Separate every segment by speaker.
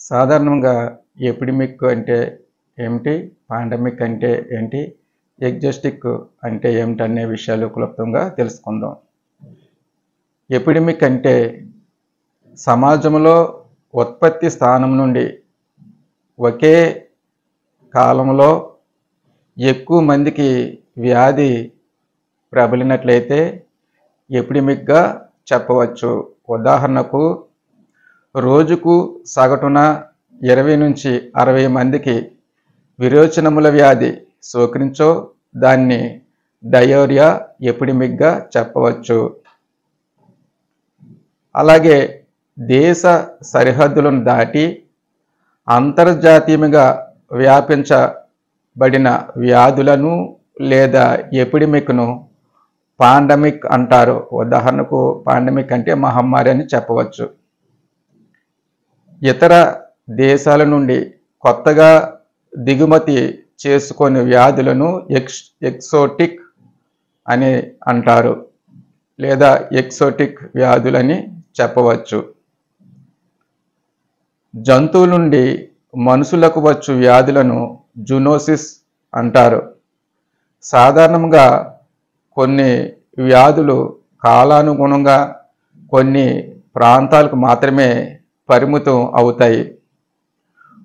Speaker 1: సాధారణంగా ఎపిడమిక్ అంటే ఏమిటి? పాండమిక్ అంటే ఏంటి? ఎగ్జోస్టిక్ అంటే ఏమిటనే విషయాలు క్లుప్తంగా తెలుసుకుందాం. ఎపిడమిక్ అంటే సమాజంలో ఉత్పత్తి స్థానం నుండి ఒకే కాలంలో ఎక్కువ మందికి వ్యాధి ప్రబలినట్లయితే ఎపిడమిక్గా చెప్పవచ్చు. ఉదాహరణకు రోజుకు సగటున 20 నుంచి 60 మందికి విరోచనముల వ్యాధి సోకించో దాన్ని డయోరియా ఎపిడమిక్గా చెప్పవచ్చు. అలాగే దేశ సరిహద్దులను దాటి అంతర్జాతీయంగా వ్యాపించబడిన వ్యాధులను లేదా ఎపిడమిక్ను పాండమిక్ అంటారు. ఉదాహరణకు పాండమిక్ అంటే మహమ్మారి అని చెప్పవచ్చు. ఇతర దేశాల నుండి కొత్తగా దిగుమతి చేసుకునే వ్యాధులను ఎక్సోటిక్ అని అంటారు లేదా ఎక్సోటిక్ వ్యాధులని చెప్పవచ్చు. జంతువుల నుండి మనుషులకు వచ్చు వ్యాధులను జూనోసిస్ అంటారు. సాధారణంగా కొన్ని వ్యాధులు కాలానుగుణంగా కొన్ని ప్రాంతాలకు మాత్రమే పరిమితం అవుతాయి.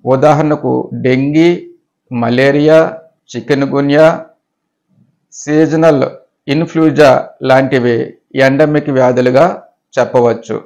Speaker 1: ఉదాహరణకు dengue, malaria, chikungunya, seasonal influenza లాంటివి ఎండమిక్ వ్యాధులుగా చెప్పవచ్చు.